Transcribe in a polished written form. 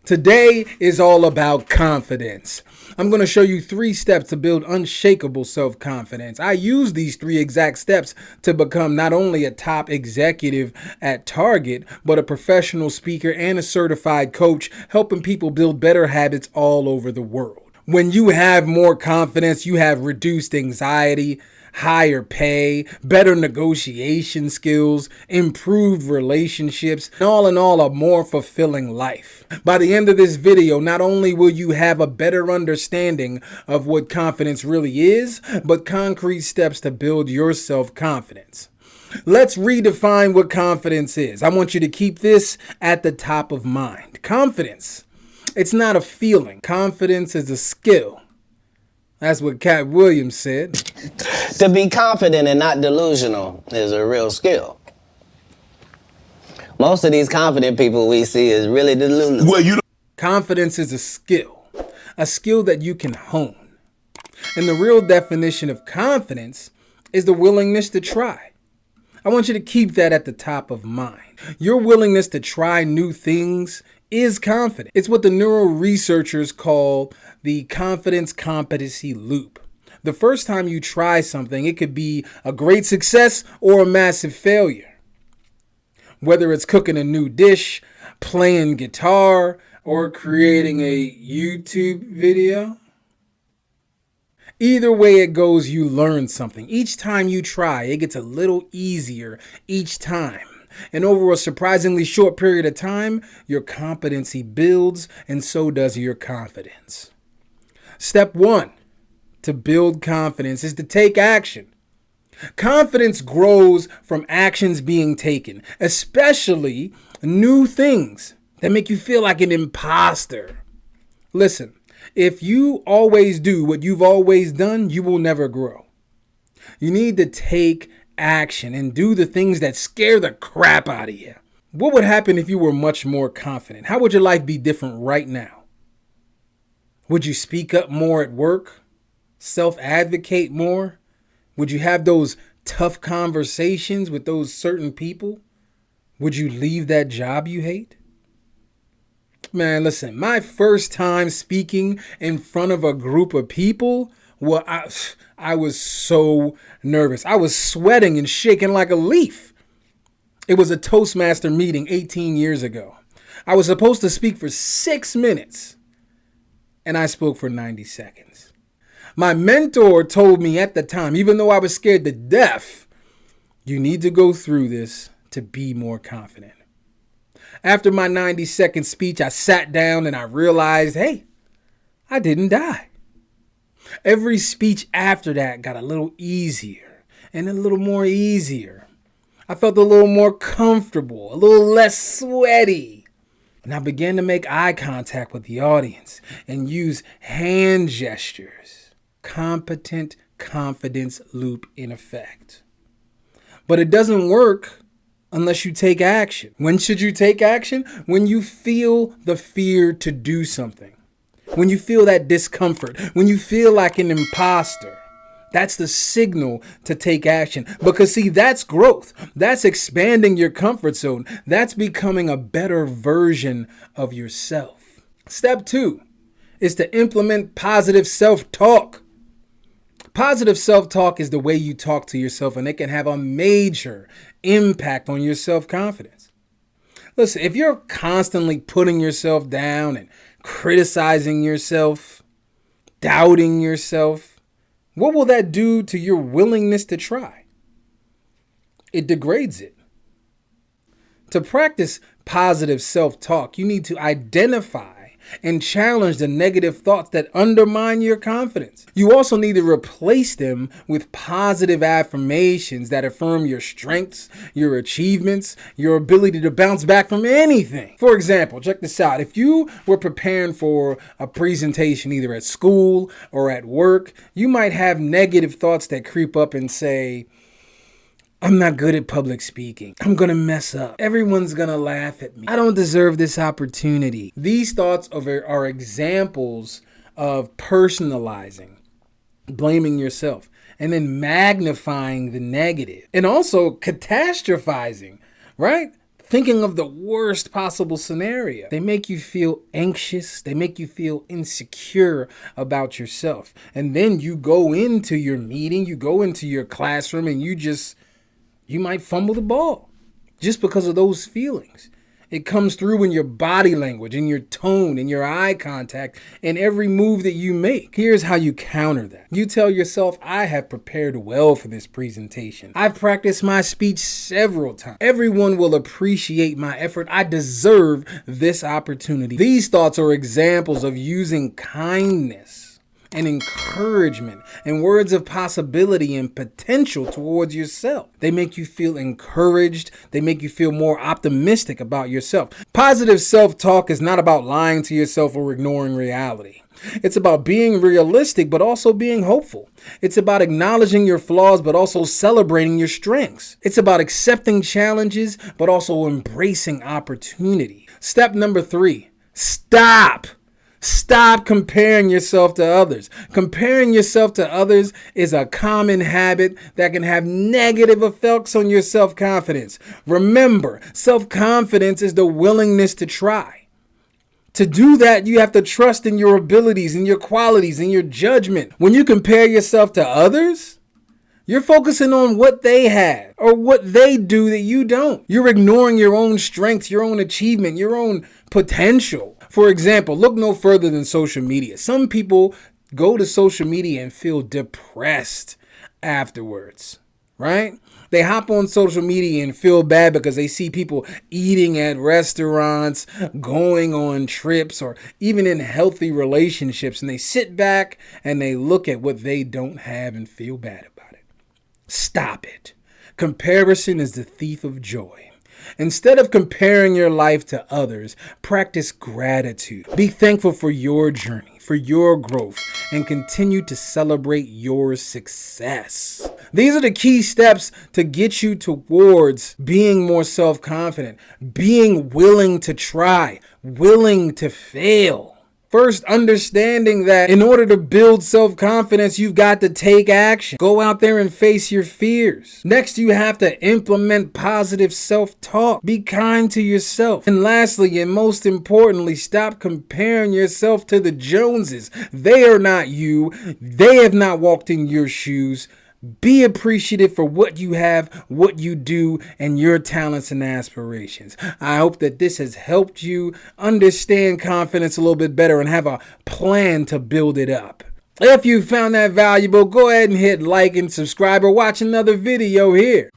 Today is all about confidence. I'm going to show you 3 steps to build unshakable self-confidence. I use these 3 exact steps to become not only a top executive at Target, but a professional speaker and a certified coach, helping people build better habits all over the world. When you have more confidence, you have reduced anxiety, higher pay, better negotiation skills, improved relationships, and all in all, a more fulfilling life. By the end of this video, not only will you have a better understanding of what confidence really is, but concrete steps to build your self-confidence. Let's redefine what confidence is. I want you to keep this at the top of mind. Confidence, it's not a feeling. Confidence is a skill. That's what Cat Williams said. To be confident and not delusional is a real skill. Most of these confident people we see is really delusional. Confidence is a skill that you can hone. And the real definition of confidence is the willingness to try. I want you to keep that at the top of mind. Your willingness to try new things is confidence. It's what the neuro researchers call the confidence competency loop. The first time you try something, it could be a great success or a massive failure. Whether it's cooking a new dish, playing guitar, or creating a YouTube video. Either way it goes, you learn something. Each time you try, it gets a little easier each time. And over a surprisingly short period of time, your competency builds, and so does your confidence. Step 1 to build confidence is to take action. Confidence grows from actions being taken, especially new things that make you feel like an imposter. Listen, if you always do what you've always done, you will never grow. You need to take action and do the things that scare the crap out of you. What would happen if you were much more confident? How would your life be different right now? Would you speak up more at work? Self-advocate more? Would you have those tough conversations with those certain people? Would you leave that job you hate? Man, listen, my first time speaking in front of a group of people, well, I was so nervous. I was sweating and shaking like a leaf. It was a Toastmaster meeting 18 years ago. I was supposed to speak for 6 minutes, and I spoke for 90 seconds. My mentor told me at the time, even though I was scared to death, you need to go through this to be more confident. After my 90-second speech, I sat down and I realized, hey, I didn't die. Every speech after that got a little easier and a little more easier. I felt a little more comfortable, a little less sweaty. And I began to make eye contact with the audience and use hand gestures. Competent confidence loop in effect. But it doesn't work unless you take action. When should you take action? When you feel the fear to do something. When you feel that discomfort, when you feel like an imposter, that's the signal to take action. Because see, that's growth. That's expanding your comfort zone. That's becoming a better version of yourself. Step 2 is to implement positive self-talk. Positive self-talk is the way you talk to yourself, and it can have a major impact on your self-confidence. Listen, if you're constantly putting yourself down and criticizing yourself, doubting yourself, what will that do to your willingness to try? It degrades it. To practice positive self-talk, you need to identify and challenge the negative thoughts that undermine your confidence. You also need to replace them with positive affirmations that affirm your strengths, your achievements, your ability to bounce back from anything. For example, check this out. If you were preparing for a presentation either at school or at work, you might have negative thoughts that creep up and say, I'm not good at public speaking. I'm going to mess up. Everyone's going to laugh at me. I don't deserve this opportunity. These thoughts are examples of personalizing, blaming yourself, and then magnifying the negative, and also catastrophizing, right? thinking of the worst possible scenario. They make you feel anxious. They make you feel insecure about yourself. And then you go into your meeting, you go into your classroom, and you might fumble the ball just because of those feelings. It comes through in your body language, in your tone, in your eye contact, in every move that you make. Here's how you counter that. You tell yourself, I have prepared well for this presentation. I've practiced my speech several times. Everyone will appreciate my effort. I deserve this opportunity. These thoughts are examples of using kindness and encouragement and words of possibility and potential towards yourself. They make you feel encouraged. They make you feel more optimistic about yourself. Positive self-talk is not about lying to yourself or ignoring reality. It's about being realistic, but also being hopeful. It's about acknowledging your flaws, but also celebrating your strengths. It's about accepting challenges, but also embracing opportunity. Step number 3, stop. Stop comparing yourself to others. Comparing yourself to others is a common habit that can have negative effects on your self-confidence. Remember, self-confidence is the willingness to try. To do that, you have to trust in your abilities, in your qualities, in your judgment. When you compare yourself to others, you're focusing on what they have or what they do that you don't. You're ignoring your own strengths, your own achievement, your own potential. For example, look no further than social media. Some people go to social media and feel depressed afterwards, right? They hop on social media and feel bad because they see people eating at restaurants, going on trips, or even in healthy relationships. And they sit back and they look at what they don't have and feel bad about it. Stop it. Comparison is the thief of joy. Instead of comparing your life to others, practice gratitude. Be thankful for your journey, for your growth, and continue to celebrate your success. These are the key steps to get you towards being more self-confident, being willing to try, willing to fail. First, understanding that in order to build self-confidence, you've got to take action. Go out there and face your fears. Next, you have to implement positive self-talk. Be kind to yourself. And lastly, and most importantly, stop comparing yourself to the Joneses. They are not you. They have not walked in your shoes. Be appreciative for what you have, what you do, and your talents and aspirations. I hope that this has helped you understand confidence a little bit better and have a plan to build it up. If you found that valuable, go ahead and hit like and subscribe or watch another video here.